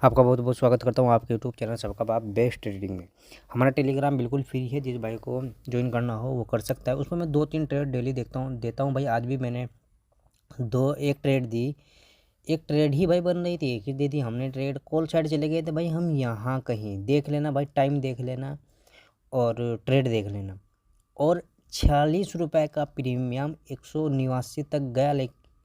आपका बहुत बहुत स्वागत करता हूँ आपके यूट्यूब चैनल सबका बाप बेस्ट ट्रेडिंग में। हमारा टेलीग्राम बिल्कुल फ्री है, जिस भाई को ज्वाइन करना हो वो कर सकता है। उसमें मैं 2-3 ट्रेड डेली देता हूँ भाई। आज भी मैंने एक ट्रेड दी। एक ट्रेड ही भाई बन रही थी, एक ही दी थी हमने ट्रेड। कॉल साइड चले गए थे भाई हम। यहाँ कहीं देख लेना भाई, टाइम देख लेना और ट्रेड देख लेना। और 46 रुपये का प्रीमियम 189 तक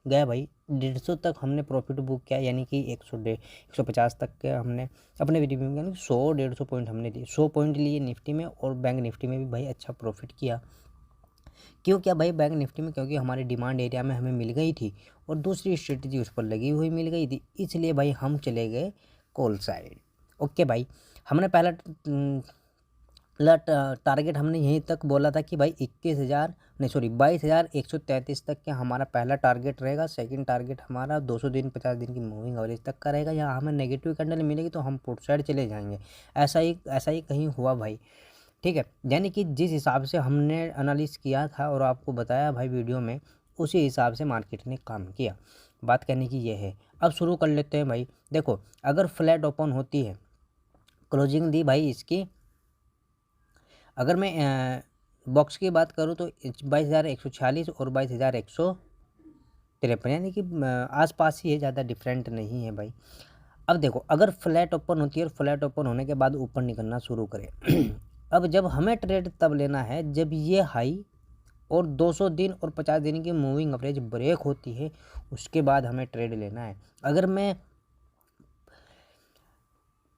गया भाई। 150 तक हमने प्रॉफिट बुक किया, यानी कि 150 तक के हमने अपने प्रीमियम, यानी 100-150 पॉइंट हमने लिए। 100 पॉइंट लिए निफ्टी में, और बैंक निफ्टी में भी भाई अच्छा प्रॉफिट किया। क्यों क्या भाई बैंक निफ्टी में? क्योंकि हमारे डिमांड एरिया में हमें मिल गई थी और दूसरी स्ट्रेटजी उस पर लगी हुई मिल गई थी, इसलिए भाई हम चले गए कॉल साइड। ओके भाई, हमने पहला टारगेट हमने यहीं तक बोला था कि भाई 22,133 तक के हमारा पहला टारगेट रहेगा। सेकंड टारगेट हमारा 200 दिन 50 दिन की मूविंग एवरेज तक का रहेगा। यहाँ हमें नेगेटिव कैंडल मिलेगी तो हम पुट साइड चले जाएंगे। ऐसा ही कहीं हुआ भाई, ठीक है। यानी कि जिस हिसाब से हमने एनालिस किया था और आपको बताया भाई वीडियो में, उसी हिसाब से मार्केट ने काम किया। बात करने की ये है। अब शुरू कर लेते हैं भाई। देखो, अगर फ्लैट ओपन होती है, क्लोजिंग दी भाई इसकी, अगर मैं बॉक्स की बात करूँ तो 22,146 और 22,153, यानी कि आसपास ही है, ज़्यादा डिफरेंट नहीं है भाई। अब देखो, अगर फ्लैट ओपन होती है और फ्लैट ओपन होने के बाद ऊपर निकलना शुरू करे अब जब हमें ट्रेड तब लेना है जब ये हाई और 200 दिन और 50 दिन की मूविंग एवरेज ब्रेक होती है, उसके बाद हमें ट्रेड लेना है। अगर मैं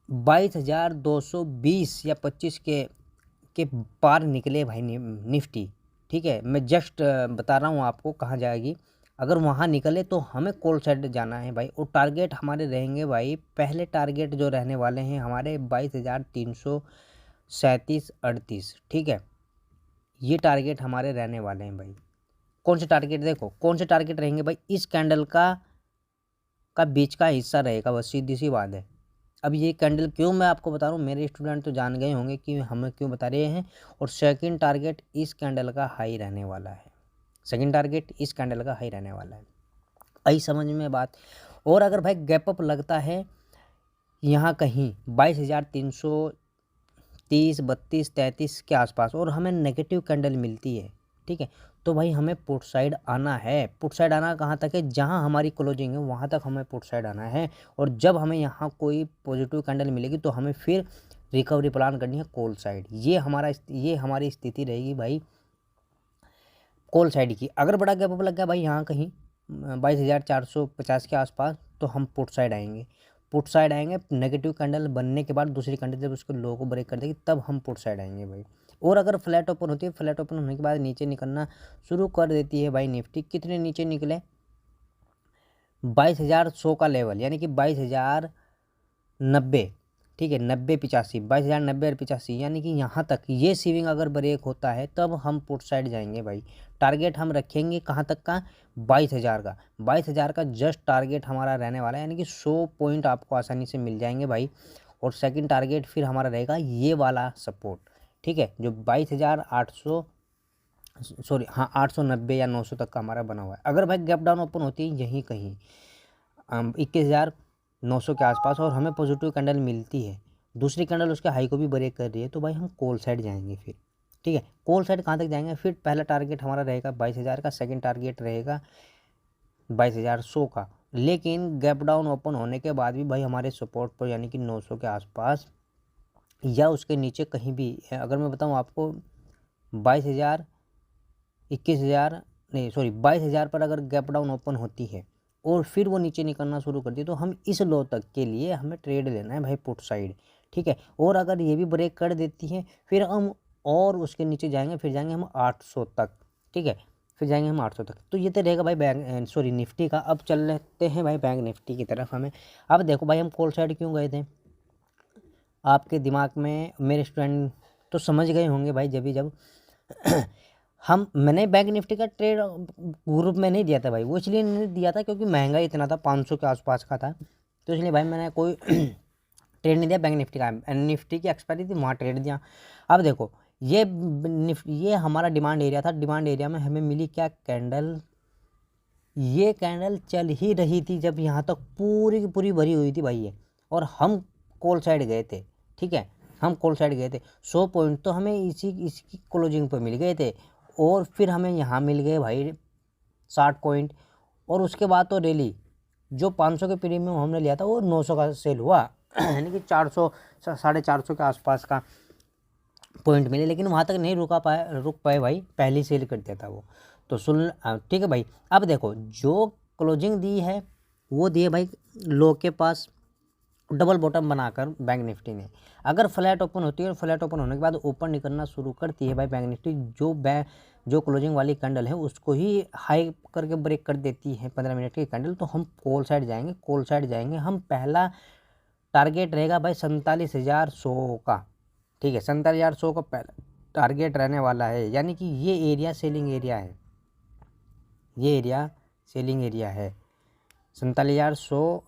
22,220 या 25 के पार निकले भाई निफ्टी, ठीक है, मैं जस्ट बता रहा हूँ आपको कहाँ जाएगी। अगर वहाँ निकले तो हमें कॉल साइड जाना है भाई। और टारगेट हमारे रहेंगे भाई, पहले टारगेट जो रहने वाले हैं हमारे 22,337-38, ठीक है। ये टारगेट हमारे रहने वाले हैं भाई। कौन से टारगेट? देखो कौन से टारगेट रहेंगे भाई। इस कैंडल का बीच का हिस्सा रहेगा, बस सीधी सी बात है। अब ये कैंडल क्यों मैं आपको बता रहा हूँ, मेरे स्टूडेंट तो जान गए होंगे कि हमें क्यों बता रहे हैं। और सेकंड टारगेट इस कैंडल का हाई रहने वाला है। सेकंड टारगेट इस कैंडल का हाई रहने वाला है। आई समझ में बात? और अगर भाई गैप अप लगता है यहाँ कहीं 22,330, 32, 33 के आसपास, और हमें नेगेटिव कैंडल मिलती है, ठीक है, तो भाई हमें पुट साइड आना है। पुट साइड आना कहाँ तक है? जहाँ हमारी क्लोजिंग है वहाँ तक हमें पुट साइड आना है। और जब हमें यहाँ कोई पॉजिटिव कैंडल मिलेगी तो हमें फिर रिकवरी प्लान करनी है कॉल साइड। ये हमारी स्थिति रहेगी भाई कॉल साइड की। अगर बड़ा गैप अप लग गया भाई यहाँ कहीं 22,450 के आसपास, तो हम पुट साइड आएंगे। पुट साइड आएंगे नेगेटिव कैंडल बनने के बाद, दूसरी कैंडल जब उसके लो को ब्रेक कर देगी तब हम पुट साइड आएंगे भाई। और अगर फ्लैट ओपन होती है, फ्लैट ओपन होने के बाद नीचे निकलना शुरू कर देती है भाई निफ्टी। कितने नीचे निकले? 22,100 का लेवल, यानी कि 22,090, ठीक है, 90-85, 22,090 और 85, यानी कि यहाँ तक ये सीविंग अगर ब्रेक होता है तब हम पुट साइड जाएंगे भाई। टारगेट हम रखेंगे कहाँ तक का? 22,000 का। 22,000 का जस्ट टारगेट हमारा रहने वाला है, यानी कि 100 पॉइंट आपको आसानी से मिल जाएंगे भाई। और सेकंड टारगेट फिर हमारा रहेगा ये वाला सपोर्ट, ठीक है, जो 22,800, सॉरी हाँ 890 या 900 तक का हमारा बना हुआ है। अगर भाई गैप डाउन ओपन होती है यहीं कहीं 21,900 के आसपास और हमें पॉजिटिव कैंडल मिलती है, दूसरी कैंडल उसके हाई को भी ब्रेक कर रही है, तो भाई हम कॉल साइड जाएंगे फिर, ठीक है। कॉल साइड कहाँ तक जाएंगे? फिर पहला टारगेट हमारा रहेगा 22,000 का, सेकंड टारगेट रहेगा 22,100 का। लेकिन गैप डाउन ओपन होने के बाद भी भाई हमारे सपोर्ट पर, यानी कि 900 के आसपास या उसके नीचे कहीं भी, अगर मैं बताऊँ आपको 22,000, 21,000 नहीं सॉरी 22,000 पर अगर गैप डाउन ओपन होती है और फिर वो नीचे निकलना शुरू करती है, तो हम इस लो तक के लिए हमें ट्रेड लेना है भाई पुट साइड, ठीक है। और अगर ये भी ब्रेक कर देती है फिर हम और उसके नीचे जाएंगे, फिर जाएंगे हम 800 तक, ठीक है, फिर जाएंगे हम 800 तक। तो ये तो रहेगा भाई निफ्टी का। अब चल लेते हैं भाई बैंक निफ्टी की तरफ। हमें अब देखो भाई, हम कॉल साइड क्यों गए थे? आपके दिमाग में मेरे स्टूडेंट तो समझ गए होंगे भाई। जब मैंने बैंक निफ्टी का ट्रेड ग्रुप में नहीं दिया था भाई। वो इसलिए नहीं दिया था क्योंकि महंगा इतना था, 500 के आसपास का था, तो इसलिए भाई मैंने कोई ट्रेड नहीं दिया बैंक निफ्टी का। निफ्टी की एक्सपायरी थी, वहाँ ट्रेड दिया। अब देखो, ये हमारा डिमांड एरिया था। डिमांड एरिया में हमें मिली क्या कैंडल? ये कैंडल चल ही रही थी जब यहाँ तक पूरी की पूरी भरी हुई थी भाई ये, और हम कॉल साइड गए थे, ठीक है, हम कॉल साइड गए थे। 100 पॉइंट तो हमें इसकी क्लोजिंग पर मिल गए थे, और फिर हमें यहाँ मिल गए भाई 60 पॉइंट। और उसके बाद तो रैली जो 500 के प्रीमियम हमने लिया था वो 900 का सेल हुआ, यानी कि 400 450 के आसपास का पॉइंट मिले, लेकिन वहाँ तक नहीं रुक पाए भाई, पहली सेल कर दिया था वो। तो सुन, ठीक है भाई। अब देखो जो क्लोजिंग दी है वो दी है भाई लो के पास डबल बॉटम बनाकर बैंक निफ्टी ने। अगर फ्लैट ओपन होती है और फ्लैट ओपन होने के बाद ऊपर निकलना शुरू करती है भाई बैंक निफ्टी, जो क्लोजिंग वाली कैंडल है उसको ही हाई करके ब्रेक कर देती है 15 मिनट की कैंडल, तो हम कॉल साइड जाएंगे, कॉल साइड जाएंगे। हम पहला टारगेट रहेगा भाई 47,100 का, ठीक है, 47,100 का पहला टारगेट रहने वाला है, यानी कि ये एरिया सेलिंग एरिया है, ये एरिया सेलिंग एरिया है। 47,100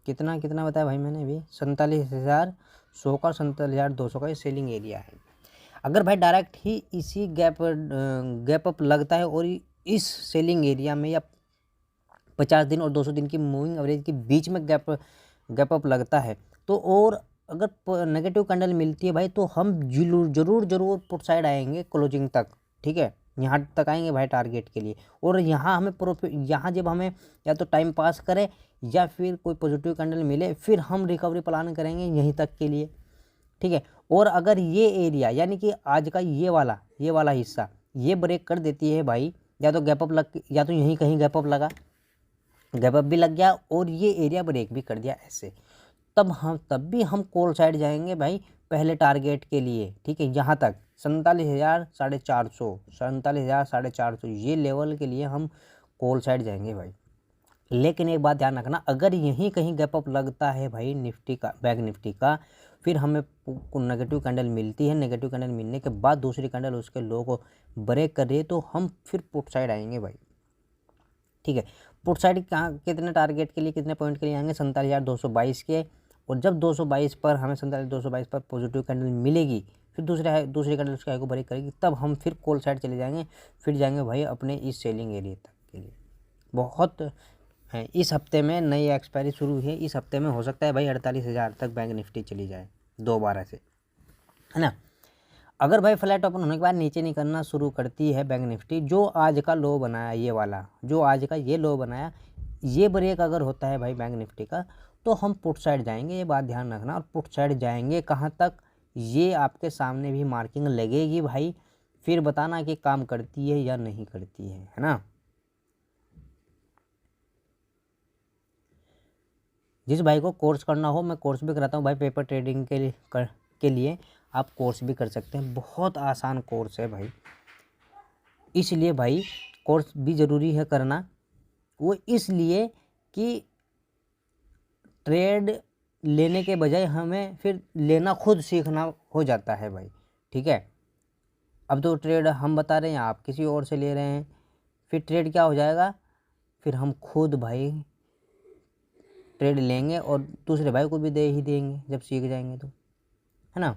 कितना बताया भाई मैंने अभी, 47,100 का 47,200 का ये सेलिंग एरिया है। अगर भाई डायरेक्ट ही इसी गैप अप लगता है और इस सेलिंग एरिया में या 50 दिन और 200 दिन की मूविंग एवरेज के बीच में गैप अप लगता है, तो और अगर नेगेटिव कैंडल मिलती है भाई, तो हम जरूर पुट साइड आएंगे क्लोजिंग तक, ठीक है, यहाँ तक आएंगे भाई टारगेट के लिए। और यहाँ हमें प्रॉफिट, यहाँ जब हमें या तो टाइम पास करें या फिर कोई पॉजिटिव कैंडल मिले, फिर हम रिकवरी प्लान करेंगे यहीं तक के लिए, ठीक है। और अगर ये एरिया यानी कि आज का ये वाला हिस्सा ये ब्रेक कर देती है भाई, या तो गैप अप या तो यहीं कहीं गैप अप लगा, गैप अप भी लग गया और ये एरिया ब्रेक भी कर दिया ऐसे, तब भी हम कॉल साइड जाएंगे भाई पहले टारगेट के लिए, ठीक है। यहाँ तक 47,450 ये लेवल के लिए हम कॉल साइड जाएंगे भाई। लेकिन एक बात ध्यान रखना, अगर यहीं कहीं गैप अप लगता है भाई निफ्टी का, बैंक निफ्टी का, फिर हमें नेगेटिव कैंडल मिलती है, नेगेटिव कैंडल मिलने के बाद दूसरी कैंडल उसके लो को ब्रेक कर रही है, तो हम फिर पुट साइड आएंगे भाई, ठीक है। पुट साइड कहाँ, कितने टारगेट के लिए, कितने पॉइंट के लिए आएंगे, 47,222 के। और जब 222 पर हमें 47,222 पर पॉजिटिव कैंडल मिलेगी, फिर दूसरी कैंडल उसके हाई को ब्रेक करेगी, तब हम फिर कॉल साइड चले जाएंगे, फिर जाएंगे भाई अपने इस सेलिंग एरिया तक के लिए। बहुत है, इस हफ्ते में नई एक्सपायरी शुरू हुई है, इस हफ्ते में हो सकता है भाई 48,000 तक बैंक निफ्टी चली जाए दोबारा से, है ना। अगर भाई फ्लैट ओपन होने के बाद नीचे निकलना शुरू करती है बैंक निफ्टी, जो आज का लो बनाया, ये वाला जो आज का ये लो बनाया, ये ब्रेक अगर होता है भाई बैंक निफ्टी का, तो हम पुट साइड जाएंगे, ये बात ध्यान रखना। और पुट साइड जाएंगे कहाँ तक, ये आपके सामने भी मार्किंग लगेगी भाई, फिर बताना कि काम करती है या नहीं करती है ना। जिस भाई को कोर्स करना हो, मैं कोर्स भी कराता हूँ भाई, पेपर ट्रेडिंग के लिए आप कोर्स भी कर सकते हैं, बहुत आसान कोर्स है भाई। इसलिए भाई कोर्स भी ज़रूरी है करना, वो इसलिए कि ट्रेड लेने के बजाय हमें फिर लेना खुद सीखना हो जाता है भाई, ठीक है। अब तो ट्रेड हम बता रहे हैं, आप किसी और से ले रहे हैं, फिर ट्रेड क्या हो जाएगा, फिर हम खुद भाई ट्रेड लेंगे और दूसरे भाई को भी दे ही देंगे जब सीख जाएंगे तो, है ना।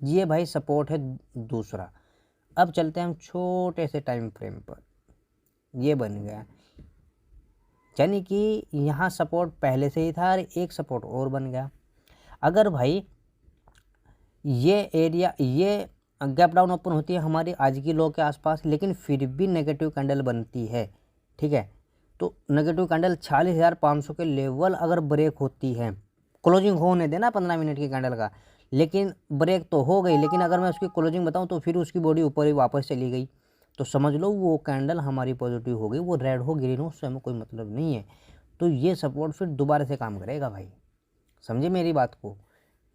ये भाई सपोर्ट है दूसरा। अब चलते हैं हम छोटे से टाइम फ्रेम पर, ये बन गया, यानी कि यहाँ सपोर्ट पहले से ही था और एक सपोर्ट और बन गया। अगर भाई ये एरिया, ये गैप डाउन ओपन होती है हमारी आज की लो के आसपास, लेकिन फिर भी नेगेटिव कैंडल बनती है, ठीक है, तो नेगेटिव कैंडल 46,500 के लेवल अगर ब्रेक होती है, क्लोजिंग होने देना 15 मिनट की कैंडल का, लेकिन ब्रेक तो हो गई, लेकिन अगर मैं उसकी क्लोजिंग बताऊं तो फिर उसकी बॉडी ऊपर ही वापस चली गई, तो समझ लो वो कैंडल हमारी पॉजिटिव हो गई, वो रेड हो ग्रीन हो उससे हमें कोई मतलब नहीं है। तो ये सपोर्ट फिर दोबारा से काम करेगा भाई, समझे मेरी बात को।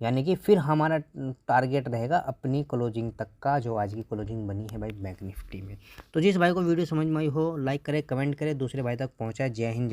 यानी कि फिर हमारा टारगेट रहेगा अपनी क्लोजिंग तक का, जो आज की क्लोजिंग बनी है भाई बैंक निफ्टी में। तो जिस भाई को वीडियो समझ में आई हो लाइक करे, कमेंट करे, दूसरे भाई तक पहुँचाए। जय हिंद।